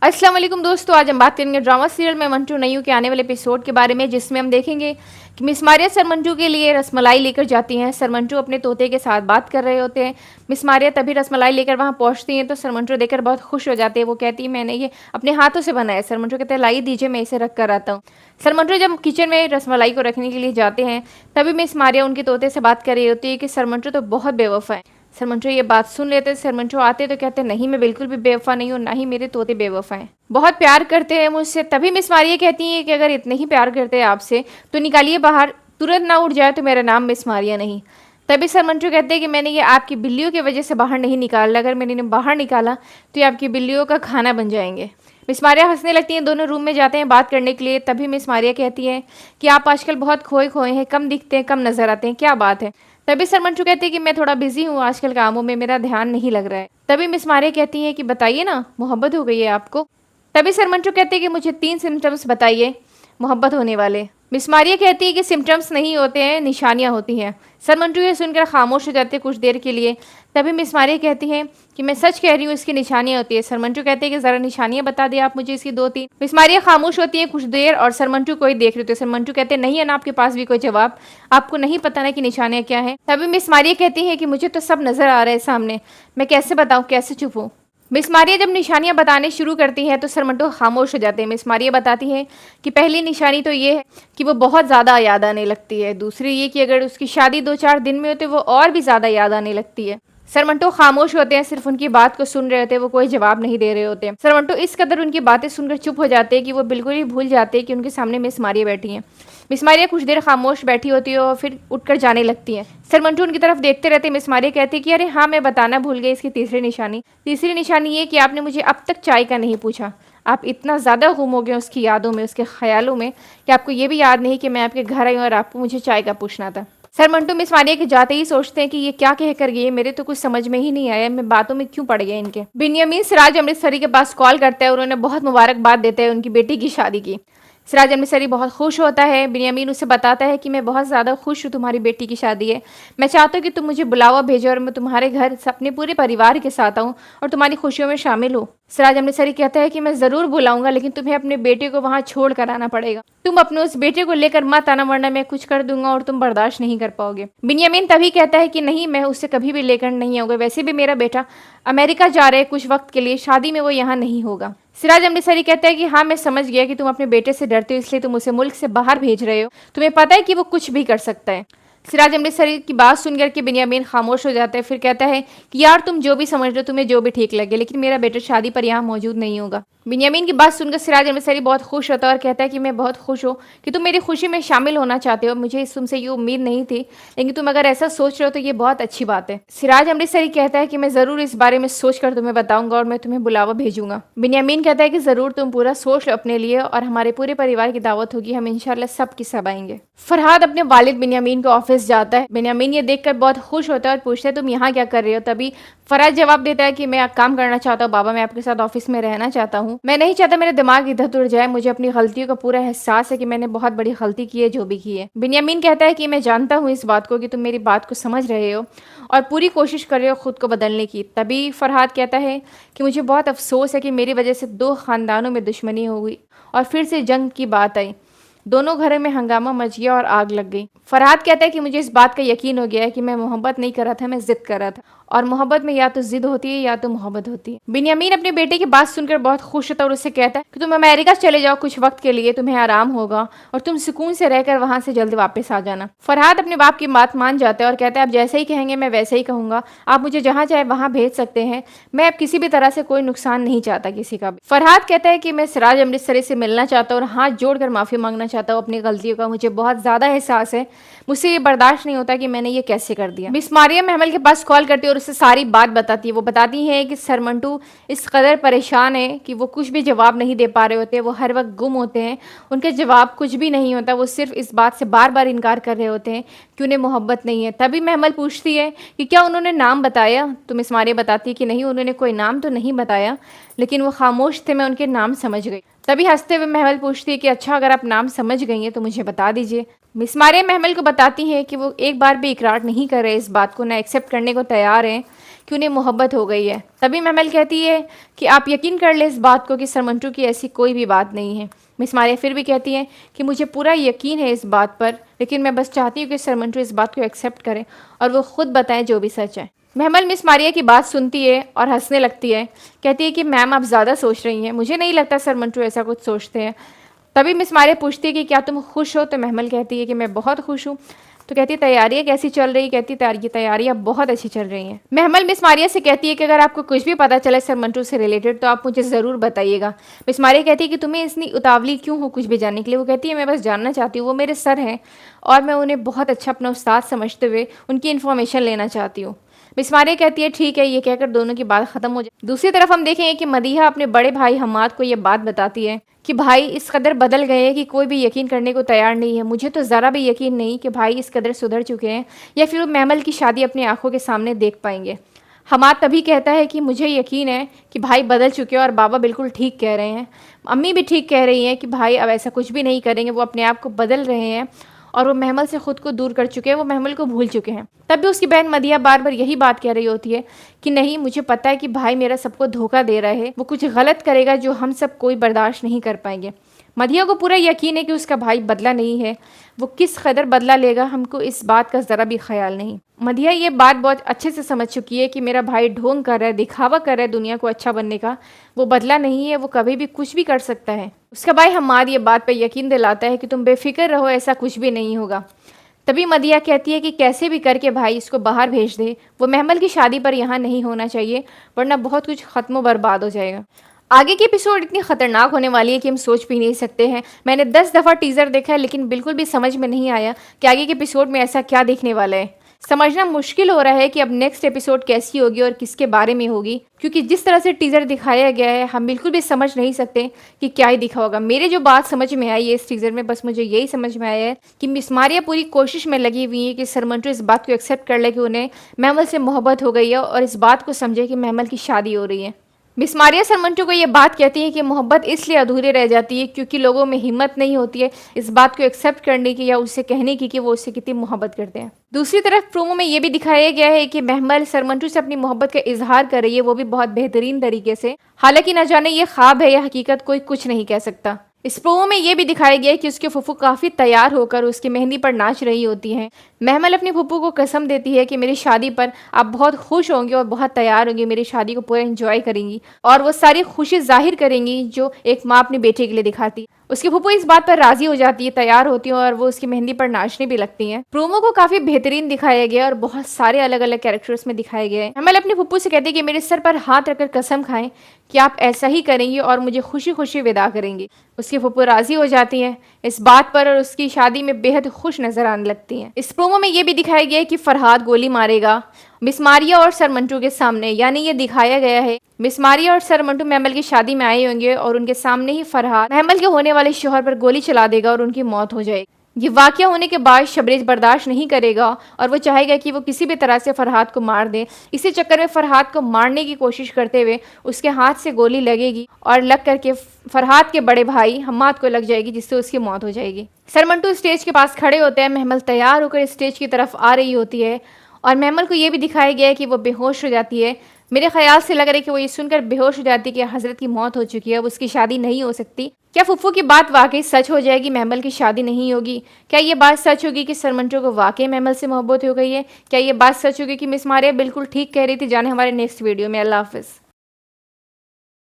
अस्सलाम वालेकुम दोस्तों, आज हम बात करेंगे ड्रामा सीरियल में मंटू नय्यू के आने वाले एपिसोड के बारे में, जिसमें हम देखेंगे कि मिस मारिया सर मंटू के लिए रसमलाई लेकर जाती हैं। सर मंटू अपने तोते के साथ बात कर रहे होते हैं। मिस मारिया तभी रसमलाई लेकर वहां पहुंचती हैं तो सर मंटू देखकर बहुत खुश हो जाते हैं। वो कहती है मैंने ये अपने हाथों से बनाया है। सर मंटू कहते हैं लाइए दीजिए, मैं इसे रख कर आता हूँ। सर मंटू जब किचन में रसमलाई को रखने के लिए जाते हैं तभी मिस मारिया उनके तोते से बात कर रही होती है कि सर मंटू तो बहुत बेवफा है। सर मंटू ये बात सुन लेते, सर मंटू आते तो कहते नहीं, मैं बिल्कुल भी बेवफा नहीं हूँ, ना ही मेरे तोते बेवफा हैं, बहुत प्यार करते हैं मुझसे। तभी मिस मारिया कहती है कि अगर इतने ही प्यार करते हैं आपसे तो निकालिए बाहर, तुरंत ना उठ जाए तो मेरा नाम मिस मारिया नहीं। तभी सर मंटू कहते हैं कि मैंने ये आपकी बिल्लियों की वजह से बाहर नहीं निकाला, अगर मैंने इन्हें बाहर निकाला तो ये आपकी बिल्लियों का खाना बन जाएंगे। मिस मारिया हंसने लगती हैं, दोनों रूम में जाते हैं बात करने के लिए। तभी मिस मारिया कहती हैं कि आप आजकल बहुत खोए खोए हैं, कम दिखते हैं, कम नजर आते हैं, क्या बात है। तभी सर मंटू कहते हैं कि मैं थोड़ा बिजी हूँ आजकल कामों में, मेरा ध्यान नहीं लग रहा है। तभी मिस मारिया कहती हैं कि बताइए ना, मोहब्बत हो गई है आपको। तभी सर मंटू कहते हैं कि मुझे 3 सिम्टम्स बताइए मोहब्बत होने वाले। मिस मारिया कहती है कि सिम्टम्स नहीं होते हैं, निशानियां होती हैं। सर मंटू ये सुनकर खामोश हो जाते हैं कुछ देर के लिए। तभी मिस मारिया कहती हैं कि मैं सच कह रही हूँ, इसकी निशानियां होती है। सर मंटू कहते हैं कि जरा निशानियां बता दें आप मुझे इसकी 2-3। मिस मारिया खामोश होती है कुछ देर और सर मंटू को ही देख रहे होते हैं। सर मंटू कहते हैं नहीं है ना आपके पास भी कोई जवाब, आपको नहीं पता ना कि निशानियां क्या है। तभी मिस मारिया कहती है कि मुझे तो सब नजर आ रहा है सामने, मैं कैसे बताऊँ, कैसे चुप हूँ। मिस मारिया जब निशानियां बताने शुरू करती है तो सर मंटू खामोश हो जाते हैं। मिस मारिया बताती है कि पहली निशानी तो ये है कि वो बहुत ज़्यादा याद आने लगती है, दूसरी ये कि अगर उसकी शादी 2-4 दिन में होती है वो और भी ज़्यादा याद आने लगती है। सर मंटू खामोश होते हैं, सिर्फ उनकी बात को सुन रहे होते हैं, वो कोई जवाब नहीं दे रहे होते हैं। सर मंटू इस कदर उनकी बातें सुनकर चुप हो जाते हैं कि वो बिल्कुल ही भूल जाते हैं कि उनके सामने मिस मारिया बैठी हैं। मिस मारिया कुछ देर खामोश बैठी होती है और फिर उठकर जाने लगती है। सर मंटू उनकी तरफ देखते रहते। मिस मारिया कहती है कि अरे हाँ, मैं बताना भूल गई इसकी तीसरी निशानी ये कि आपने मुझे अब तक चाय का नहीं पूछा। आप इतना ज़्यादा गुम हो गए उसकी यादों में, उसके ख्यालों में, कि आपको ये भी याद नहीं कि मैं आपके घर आई और आपको मुझे चाय का पूछना था। सर मंटू मिस मारिया के जाते ही सोचते हैं कि ये क्या कह कर गए, मेरे तो कुछ समझ में ही नहीं आया, मैं बातों में क्यों पड़ गए इनके। बिन्यामीन सिराज अमृतसरी के पास कॉल करता है और उन्हें बहुत मुबारकबाद देते हैं उनकी बेटी की शादी की। सिराज अमृतसरी बहुत खुश होता है। बिन्यामीन उसे बताता है कि मैं बहुत ज़्यादा खुश हूँ, तुम्हारी बेटी की शादी है, मैं चाहता हूँ कि तुम मुझे बुलावा भेजो और मैं तुम्हारे घर अपने पूरे परिवार के साथ आऊँ और तुम्हारी खुशियों में शामिल हूँ। सिराज अमृतसरी कहता है कि मैं ज़रूर बुलाऊंगा, लेकिन तुम्हें अपने बेटे को वहाँ छोड़ कर आना पड़ेगा, तुम अपने उस बेटे को लेकर मत आना वरना मैं कुछ कर दूंगा और तुम बर्दाश्त नहीं कर पाओगे। बिन्यामीन तभी कहता है कि नहीं, मैं उसे कभी भी लेकर नहीं आऊंगा, वैसे भी मेरा बेटा अमेरिका जा रहा है कुछ वक्त के लिए, शादी में वो यहाँ नहीं होगा। सिराज अमृतसरी कहता है कि हाँ, मैं समझ गया कि तुम अपने बेटे से डरते हो, इसलिए तुम उसे मुल्क से बाहर भेज रहे हो, तुम्हें पता है कि वो कुछ भी कर सकता है। सिराज अमृतसरी की बात सुनकर के बिन्यामीन खामोश हो जाता है, फिर कहता है कि यार तुम जो भी समझ रहे हो, तुम्हें जो भी ठीक लगे, लेकिन मेरा बेटा शादी पर यहाँ मौजूद नहीं होगा। बिन्यामीन की बात सुनकर सिराज अमृतसरी बहुत खुश होता है और कहता है कि मैं बहुत खुश हूँ कि तुम मेरी खुशी में शामिल होना चाहते हो, मुझे तुमसे ये उम्मीद नहीं थी, लेकिन तुम अगर ऐसा सोच रहे हो तो ये बहुत अच्छी बात है। सिराज अमृतसरी कहता है कि मैं ज़रूर इस बारे में सोच कर तुम्हें बताऊंगा और मैं तुम्हें बुलावा भेजूंगा। बिन्यामीन कहता है कि ज़रूर तुम पूरा सोच लो अपने लिए और हमारे पूरे परिवार की दावत होगी, हम इंशाल्लाह सब की सब आएंगे। फरहाद अपने वालिद बिन्यामीन के ऑफिस जाता है। बिन्यामीन ये देखकर बहुत खुश होता है और पूछता है तुम यहाँ क्या कर रहे हो। तभी फरहाद जवाब देता है कि मैं काम करना चाहता हूँ बाबा, मैं आपके साथ ऑफिस में रहना चाहता हूँ, मैं नहीं चाहता मेरा दिमाग इधर उधर जाए, मुझे अपनी गलतियों का पूरा एहसास है कि मैंने बहुत बड़ी गलती की है जो भी की है। बिन्यामीन कहता है कि मैं जानता हूँ इस बात को कि तुम मेरी बात को समझ रहे हो और पूरी कोशिश कर रहे हो खुद को बदलने की। तभी फरहाद कहता है कि मुझे बहुत अफसोस है कि मेरी वजह से 2 खानदानों में दुश्मनी हो गई और फिर से जंग की बात आई, दोनों घरों में हंगामा मच गया और आग लग गई। फरहाद कहता है कि मुझे इस बात का यकीन हो गया है कि मैं मोहब्बत नहीं कर रहा था, मैं जिद कर रहा था, और मोहब्बत में या तो जिद होती है या तो मोहब्बत होती है। बिन्यामीन अपने बेटे की बात सुनकर बहुत खुश होता है और उससे कहता है कि तुम अमेरिका चले जाओ कुछ वक्त के लिए, तुम्हें आराम होगा और तुम सुकून से रहकर वहां से जल्दी वापस आ जाना। फरहाद अपने बाप की बात मान जाता है और कहता है आप जैसे ही कहेंगे मैं वैसे ही कहूंगा, आप मुझे जहां चाहे वहां भेज सकते हैं, मैं अब किसी भी तरह से कोई नुकसान नहीं चाहता किसी का भी। फरहाद कहता है कि मैं सिराज अमृतसरी से मिलना चाहता हूँ और हाथ जोड़कर माफी मांगना चाहता हूँ अपनी गलतियों का, मुझे बहुत ज्यादा एहसास है, मुझसे ये बर्दाश्त नहीं होता कि मैंने ये कैसे कर दिया। मिस मारिया महमल के पास कॉल करती है और उससे सारी बात बताती है। वो बताती है कि सर मंटू इस कदर परेशान है कि वो कुछ भी जवाब नहीं दे पा रहे होते, वो हर वक्त गुम होते हैं, उनके जवाब कुछ भी नहीं होता, वो सिर्फ इस बात से बार बार इनकार कर रहे होते हैं कि उन्हें मोहब्बत नहीं है। तभी महमल पूछती है कि क्या उन्होंने नाम बताया, तो मिस मारिया बताती है कि नहीं, उन्होंने कोई नाम तो नहीं बताया, लेकिन वो खामोश थे, मैं उनके नाम समझ गई। तभी हंसते हुए महमल पूछती है कि अच्छा, अगर आप नाम समझ गई हैं तो मुझे बता दीजिए। मिस मारिया महमल को बताती है कि वो एक बार भी इकरार नहीं कर रहे इस बात को, ना एक्सेप्ट करने को तैयार हैं कि उन्हें मोहब्बत हो गई है। तभी महमल कहती है कि आप यकीन कर ले इस बात को कि सर मंटू की ऐसी कोई भी बात नहीं है। मिस मारिया फिर भी कहती हैं कि मुझे पूरा यकीन है इस बात पर, लेकिन मैं बस चाहती हूँ कि सर मंटू इस बात को एक्सेप्ट करें और वो खुद बताएं जो भी सच है। महमल मिस मारिया की बात सुनती है और हंसने लगती है। कहती है कि मैम आप ज़्यादा सोच रही हैं, मुझे नहीं लगता सर मंटू ऐसा कुछ सोचते हैं। तभी मिस मारिया पूछती है कि क्या तुम खुश हो? तो महमल कहती है कि मैं बहुत खुश हूँ। तो कहती है तैयारियाँ कैसी चल रही? कहती है तैयारियाँ बहुत अच्छी चल रही हैं। महमल मिस मारिया से कहती है कि अगर आपको कुछ भी पता चले सर मंटू से रिलेटेड तो आप मुझे ज़रूर बताइएगा। मिस मारिया कहती है कि तुम्हें इतनी उतावली क्यों हो कुछ भी जानने के लिए? वो कहती है मैं बस जानना चाहती हूँ, वो मेरे सर हैं और मैं उन्हें बहुत अच्छा अपना उस्ताद समझते हुए उनकी इन्फॉर्मेशन लेना चाहती हूँ। मिस मारिया कहती है ठीक है, ये कहकर दोनों की बात खत्म हो जाए। दूसरी तरफ हम देखेंगे कि मदीहा अपने बड़े भाई हम्माद को ये बात बताती है कि भाई इस कदर बदल गए हैं कि कोई भी यकीन करने को तैयार नहीं है। मुझे तो ज़रा भी यकीन नहीं कि भाई इस कदर सुधर चुके हैं या फिर वो महमल की शादी अपनी आंखों के सामने देख पाएंगे। हमाद तभी कहता है कि मुझे यकीन है कि भाई बदल चुके हैं और बाबा बिल्कुल ठीक कह रहे हैं। अम्मी भी ठीक कह रही हैं कि भाई अब ऐसा कुछ भी नहीं करेंगे, वो अपने आप को बदल रहे हैं और वो महमल से ख़ुद को दूर कर चुके हैं, वो महमल को भूल चुके हैं। तब भी उसकी बहन मदिया बार बार यही बात कह रही होती है कि नहीं, मुझे पता है कि भाई मेरा सबको धोखा दे रहा है, वो कुछ गलत करेगा जो हम सब कोई बर्दाश्त नहीं कर पाएंगे। मदिया को पूरा यकीन है कि उसका भाई बदला नहीं है, वो किस कदर बदला लेगा हमको इस बात का ज़रा भी ख्याल नहीं। मदिया ये बात बहुत अच्छे से समझ चुकी है कि मेरा भाई ढोंग कर रहा है, दिखावा कर रहा है दुनिया को अच्छा बनने का, वो बदला नहीं है, वो कभी भी कुछ भी कर सकता है। उसका भाई हम्माद ये बात पर यकीन दिलाता है कि तुम बेफिक्र रहो, ऐसा कुछ भी नहीं होगा। तभी मदिया कहती है कि कैसे भी करके भाई इसको बाहर भेज दे, वो महमल की शादी पर यहाँ नहीं होना चाहिए वरना बहुत कुछ ख़त्म बर्बाद हो जाएगा। आगे की एपिसोड इतनी ख़तरनाक होने वाली है कि हम सोच भी नहीं सकते हैं। मैंने 10 दफ़ा टीज़र देखा है लेकिन बिल्कुल भी समझ में नहीं आया कि आगे के एपिसोड में ऐसा क्या देखने वाला है। समझना मुश्किल हो रहा है कि अब नेक्स्ट एपिसोड कैसी होगी और किसके बारे में होगी, क्योंकि जिस तरह से टीज़र दिखाया गया है हम बिल्कुल भी समझ नहीं सकते कि क्या ही दिखा होगा। मेरे जो बात समझ में आई है इस टीज़र में, बस मुझे यही समझ में आया है कि मिस मारिया पूरी कोशिश में लगी हुई है कि सर मंटू इस बात को एक्सेप्ट कर ले कि उन्हें महमल से मोहब्बत हो गई है और इस बात को समझे कि महमल की शादी हो रही है। मिस मारिया सर मंटू को ये बात कहती है कि मोहब्बत इसलिए अधूरी रह जाती है क्योंकि लोगों में हिम्मत नहीं होती है इस बात को एक्सेप्ट करने की या उससे कहने की कि वो उससे कितनी मोहब्बत करते हैं। दूसरी तरफ प्रोमो में ये भी दिखाया गया है कि महमल सर मंटू से अपनी मोहब्बत का इजहार कर रही है, वो भी बहुत बेहतरीन तरीके से। हालांकि न जाने ये ख्वाब है या हकीकत, कोई कुछ नहीं कह सकता। इस प्रोमो में ये भी दिखाया गया है कि उसके फुफ्फू काफ़ी तैयार होकर उसकी मेहंदी पर नाच रही होती हैं। महमल अपने फुफ्फू को कसम देती है कि मेरी शादी पर आप बहुत खुश होंगे और बहुत तैयार होंगे, मेरी शादी को पूरा एंजॉय करेंगी और वो सारी खुशी जाहिर करेंगी जो एक माँ अपने बेटे के लिए दिखाती है। उसकी फुफ्फू इस बात पर राजी हो जाती है, तैयार होती है और वो उसकी मेहंदी पर नाचने भी लगती हैं। प्रोमो को काफ़ी बेहतरीन दिखाया गया और बहुत सारे अलग अलग कैरेक्टर्स में दिखाए गए हैं। महमल अपनी फुफ्फू से कहती है कि मेरे सर पर हाथ रखकर कसम खाएं कि आप ऐसा ही करेंगी और मुझे खुशी खुशी विदा करेंगी। उसकी फुप्पू राजी हो जाती हैं इस बात पर और उसकी शादी में बेहद खुश नजर आने लगती हैं। इस प्रोमो में ये भी दिखाया गया है कि फरहाद गोली मारेगा मिस मारिया और सर मंटू के सामने, यानी ये दिखाया गया है मिस मारिया और सर मंटू महमल की शादी में आए होंगे और उनके सामने ही फरहाद महमल के होने वाले शौहर पर गोली चला देगा और उनकी मौत हो जाएगी। ये वाक़या होने के बाद शबरेज बर्दाश्त नहीं करेगा और वो चाहेगा कि वो किसी भी तरह से फरहाद को मार दे। इसी चक्कर में फरहाद को मारने की कोशिश करते हुए उसके हाथ से गोली लगेगी और लग करके फरहाद के बड़े भाई हम्माद को लग जाएगी, जिससे उसकी मौत हो जाएगी। सर मंटू स्टेज के पास खड़े होते हैं, महमल तैयार होकर स्टेज की तरफ आ रही होती है और महमल को ये भी दिखाया गया है कि वो बेहोश हो जाती है। मेरे ख्याल से लग रहा है कि वो ये सुनकर बेहोश हो जाती है कि हज़रत की मौत हो चुकी है, अब उसकी शादी नहीं हो सकती। क्या फुफ्फू की बात वाकई सच हो जाएगी, महमल की शादी नहीं होगी? क्या ये बात सच होगी कि सर मंटू को वाकई महमल से मोहब्बत हो गई है? क्या ये बात सच होगी कि मिस मारिया बिल्कुल ठीक कह रही थी? जाने हमारे नेक्स्ट वीडियो में। अल्लाह हाफ़िज़।